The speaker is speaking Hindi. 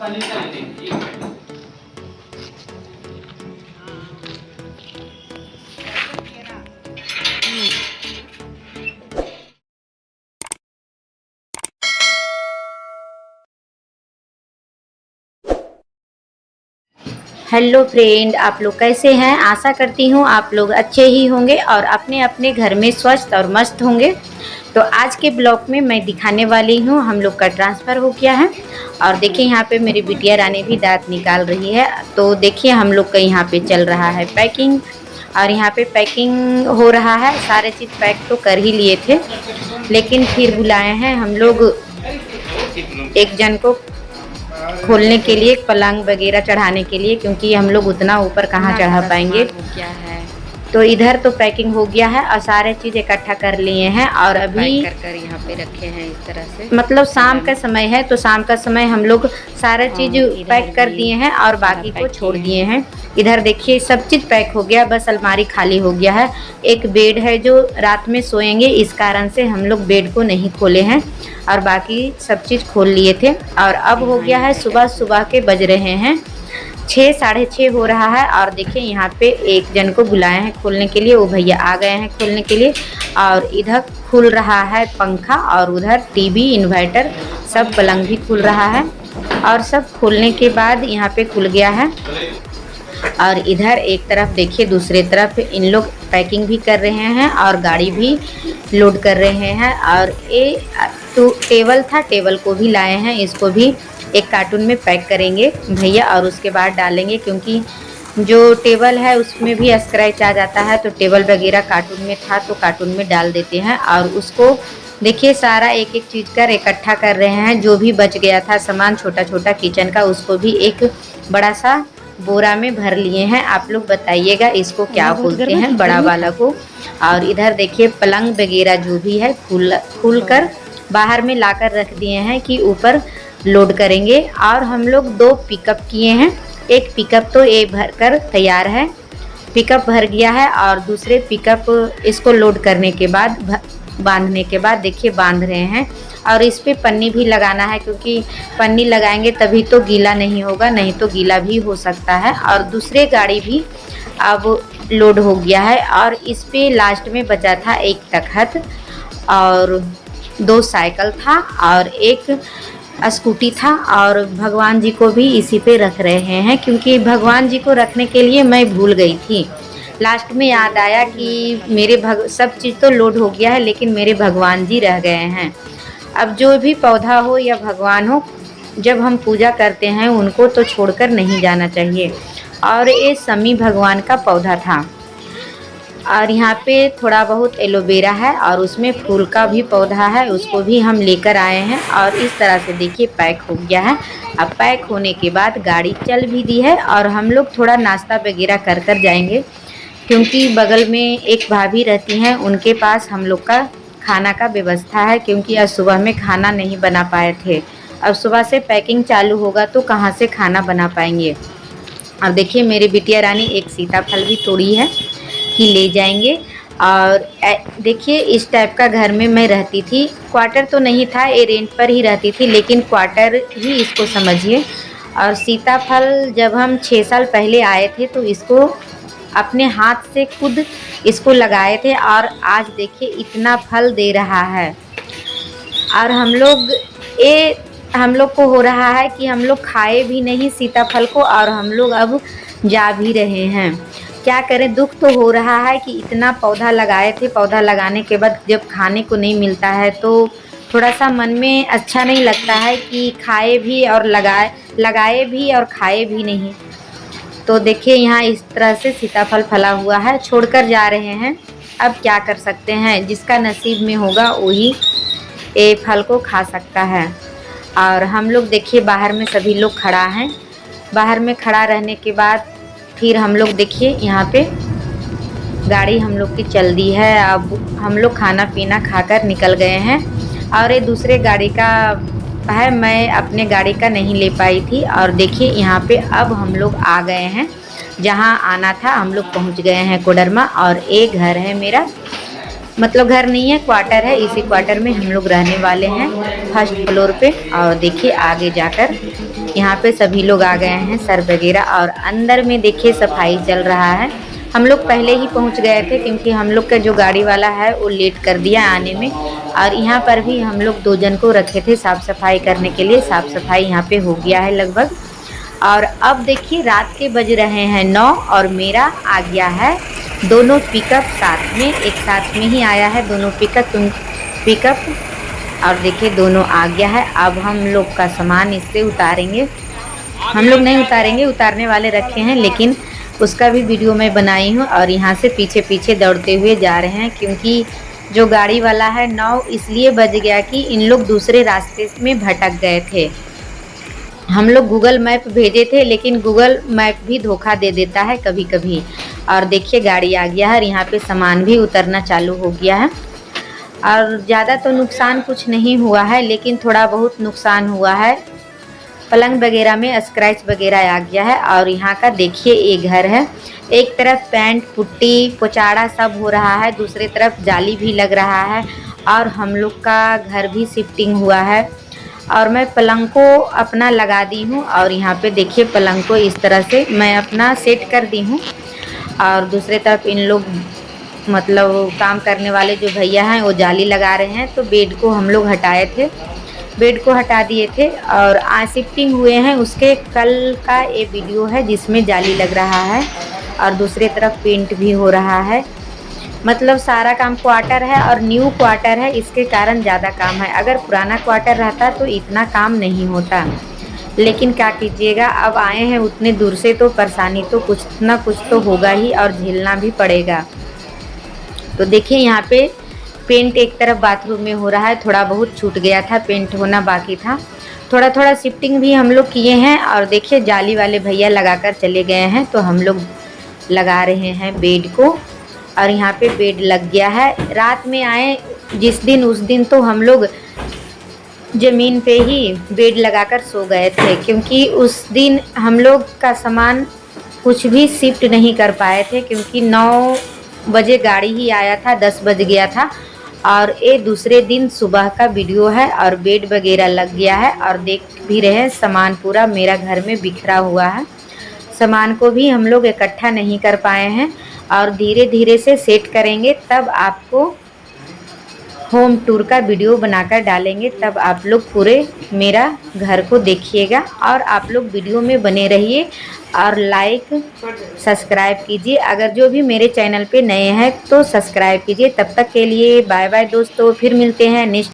हेलो फ्रेंड, आप लोग कैसे हैं। आशा करती हूँ आप लोग अच्छे ही होंगे और अपने अपने घर में स्वस्थ और मस्त होंगे। तो आज के ब्लॉग में मैं दिखाने वाली हूँ हम लोग का ट्रांसफ़र हो गया है। और देखिए यहाँ पे मेरी बिटिया रानी भी दांत निकाल रही है। तो देखिए हम लोग का यहाँ पे चल रहा है पैकिंग, और यहाँ पे पैकिंग हो रहा है। सारे चीज़ पैक तो कर ही लिए थे, लेकिन फिर बुलाए हैं हम लोग एक जन को खोलने के लिए, पलंग वगैरह चढ़ाने के लिए, क्योंकि हम लोग उतना ऊपर कहाँ चढ़ा पाएंगे। क्या है तो इधर तो पैकिंग हो गया है और सारे चीज़ इकट्ठा कर लिए हैं। और अभी कर यहाँ पे रखे हैं इस तरह से, मतलब शाम का समय है, तो शाम का समय हम लोग सारा चीज़ पैक कर दिए हैं और बाकी को छोड़ दिए हैं। इधर देखिए सब चीज़ पैक हो गया, बस अलमारी खाली हो गया है। एक बेड है जो रात में सोएंगे, इस कारण से हम लोग बेड को नहीं खोले हैं और बाकी सब चीज़ खोल लिए थे। और अब हो गया है सुबह के बज रहे हैं 6, साढ़े 6 हो रहा है। और देखिए यहाँ पे एक जन को बुलाए हैं खोलने के लिए, वो भैया आ गए हैं खोलने के लिए। और इधर खुल रहा है पंखा और उधर टीवी, इन्वर्टर, सब पलंग भी खुल रहा है। और सब खोलने के बाद यहाँ पे खुल गया है। और इधर एक तरफ देखिए, दूसरे तरफ इन लोग पैकिंग भी कर रहे हैं और गाड़ी भी लोड कर रहे हैं। और ये तो टेबल था, टेबल को भी लाए हैं, इसको भी एक कार्टून में पैक करेंगे भैया और उसके बाद डालेंगे, क्योंकि जो टेबल है उसमें भी स्क्रैच आ जाता है। तो टेबल वगैरह कार्टून में था तो कार्टून में डाल देते हैं। और उसको देखिए सारा एक एक चीज़ कर इकट्ठा कर रहे हैं। जो भी बच गया था सामान छोटा छोटा किचन का, उसको भी एक बड़ा सा बोरा में भर लिए हैं। आप लोग बताइएगा इसको क्या बोलते हैं, बड़ा वाला को। और इधर देखिए पलंग वगैरह जो भी है खुल कर बाहर में लाकर रख दिए हैं कि ऊपर लोड करेंगे। और हम लोग 2 पिकअप किए हैं। एक पिकअप तो ये भर कर तैयार है, पिकअप भर गया है। और दूसरे पिकअप इसको लोड करने के बाद बांधने के बाद देखिए बांध रहे हैं। और इस पे पन्नी भी लगाना है, क्योंकि पन्नी लगाएंगे तभी तो गीला नहीं होगा, नहीं तो गीला भी हो सकता है। और दूसरे गाड़ी भी अब लोड हो गया है। और इस पे लास्ट में बचा था एक तखत और 2 साइकिल था और एक स्कूटी था। और भगवान जी को भी इसी पे रख रहे हैं, क्योंकि भगवान जी को रखने के लिए मैं भूल गई थी। लास्ट में याद आया कि मेरे सब चीज़ तो लोड हो गया है, लेकिन मेरे भगवान जी रह गए हैं। अब जो भी पौधा हो या भगवान हो, जब हम पूजा करते हैं उनको तो छोड़कर नहीं जाना चाहिए। और ये शमी भगवान का पौधा था। और यहाँ पे थोड़ा बहुत एलोवेरा है और उसमें फूल का भी पौधा है, उसको भी हम लेकर आए हैं। और इस तरह से देखिए पैक हो गया है। अब पैक होने के बाद गाड़ी चल भी दी है और हम लोग थोड़ा नाश्ता वगैरह कर कर जाएंगे, क्योंकि बगल में एक भाभी रहती हैं, उनके पास हम लोग का खाना का व्यवस्था है, क्योंकि आज सुबह में खाना नहीं बना पाए थे। अब सुबह से पैकिंग चालू होगा तो कहाँ से खाना बना पाएंगे। अब देखिए मेरी बिटिया रानी एक सीताफल भी तोड़ी है कि ले जाएंगे। और देखिए इस टाइप का घर में मैं रहती थी, क्वार्टर तो नहीं था, ये रेंट पर ही रहती थी, लेकिन क्वार्टर ही इसको समझिए। और सीताफल जब हम 6 साल पहले आए थे तो इसको अपने हाथ से खुद इसको लगाए थे और आज देखिए इतना फल दे रहा है। और हम लोग को हो रहा है कि हम लोग खाए भी नहीं सीताफल को और हम लोग अब जा भी रहे हैं। क्या करें, दुख तो हो रहा है कि इतना पौधा लगाए थे, पौधा लगाने के बाद जब खाने को नहीं मिलता है तो थोड़ा सा मन में अच्छा नहीं लगता है कि खाए भी और लगाए भी और खाए भी नहीं। तो देखिए यहाँ इस तरह से सीताफल फला हुआ है, छोड़कर जा रहे हैं। अब क्या कर सकते हैं, जिसका नसीब में होगा वही ये फल को खा सकता है। और हम लोग देखिए बाहर में सभी लोग खड़ा हैं। बाहर में खड़ा रहने के बाद फिर हम लोग देखिए यहाँ पे गाड़ी हम लोग की चल दी है। अब हम लोग खाना पीना खाकर निकल गए हैं। और ये दूसरे गाड़ी का है, मैं अपने गाड़ी का नहीं ले पाई थी। और देखिए यहाँ पे अब हम लोग आ गए हैं, जहाँ आना था हम लोग पहुँच गए हैं कोडरमा। और एक घर है मेरा, मतलब घर नहीं है, क्वार्टर है, इसी क्वार्टर में हम लोग रहने वाले हैं, 1st फ्लोर पे। और देखिए आगे जाकर यहाँ पे सभी लोग आ गए हैं सर वगैरह, और अंदर में देखिए सफाई चल रहा है। हम लोग पहले ही पहुँच गए थे क्योंकि हम लोग का जो गाड़ी वाला है वो लेट कर दिया आने में। और यहाँ पर भी हम लोग 2 जन को रखे थे साफ़ सफाई करने के लिए। साफ़ सफाई यहाँ पे हो गया है लगभग। और अब देखिए रात के बज रहे हैं 9 और मेरा आ गया है दोनों पिकअप साथ में, एक साथ में ही आया है दोनों पिकअप। और देखिए दोनों आ गया है। अब हम लोग का सामान इससे उतारेंगे। हम लोग नहीं उतारेंगे, उतारने वाले रखे हैं, लेकिन उसका भी वीडियो मैं बनाई हूँ। और यहाँ से पीछे पीछे दौड़ते हुए जा रहे हैं क्योंकि जो गाड़ी वाला है 9 इसलिए बज गया कि इन लोग दूसरे रास्ते में भटक गए थे। हम लोग गूगल मैप भेजे थे लेकिन गूगल मैप भी धोखा दे देता है कभी कभी। और देखिए गाड़ी आ गया है और यहाँ पे सामान भी उतरना चालू हो गया है। और ज़्यादा तो नुकसान कुछ नहीं हुआ है, लेकिन थोड़ा बहुत नुकसान हुआ है। पलंग वगैरह में स्क्रैच वगैरह आ गया है। और यहाँ का देखिए एक घर है, एक तरफ पेंट पुट्टी पोचाड़ा सब हो रहा है, दूसरी तरफ जाली भी लग रहा है। और हम लोग का घर भी शिफ्टिंग हुआ है। और मैं पलंग को अपना लगा दी हूँ। और यहाँ पे देखिए पलंग को इस तरह से मैं अपना सेट कर दी हूँ। और दूसरे तरफ इन लोग मतलब काम करने वाले जो भैया हैं वो जाली लगा रहे हैं। तो बेड को हम लोग हटाए थे, बेड को हटा दिए थे और आज शिफ्टिंग हुए हैं। उसके कल का ये वीडियो है जिसमें जाली लग रहा है और दूसरे तरफ पेंट भी हो रहा है। मतलब सारा काम क्वार्टर है और न्यू क्वार्टर है, इसके कारण ज़्यादा काम है। अगर पुराना क्वार्टर रहता तो इतना काम नहीं होता, लेकिन क्या कीजिएगा, अब आए हैं उतने दूर से तो परेशानी तो कुछ ना कुछ तो होगा ही और झेलना भी पड़ेगा। तो देखिए यहाँ पे पेंट एक तरफ बाथरूम में हो रहा है, थोड़ा बहुत छूट गया था, पेंट होना बाकी था। थोड़ा थोड़ा शिफ्टिंग भी हम लोग किए हैं। और देखिए जाली वाले भैया लगाकर चले गए हैं, तो हम लोग लगा रहे हैं बेड को। और यहाँ पे बेड लग गया है। रात में आए जिस दिन उस दिन तो हम लोग ज़मीन पे ही बेड लगाकर सो गए थे, क्योंकि उस दिन हम लोग का सामान कुछ भी शिफ्ट नहीं कर पाए थे क्योंकि 9 बजे गाड़ी ही आया था, 10 बज गया था। और ये दूसरे दिन सुबह का वीडियो है और बेड वगैरह लग गया है। और देख भी रहे हैं सामान पूरा मेरा घर में बिखरा हुआ है। सामान को भी हम लोग इकट्ठा नहीं कर पाए हैं और धीरे धीरे से सेट करेंगे, तब आपको होम टूर का वीडियो बनाकर डालेंगे, तब आप लोग पूरे मेरा घर को देखिएगा। और आप लोग वीडियो में बने रहिए और लाइक सब्सक्राइब कीजिए। अगर जो भी मेरे चैनल पे नए हैं तो सब्सक्राइब कीजिए। तब तक के लिए बाय बाय दोस्तों, फिर मिलते हैं नेक्स्ट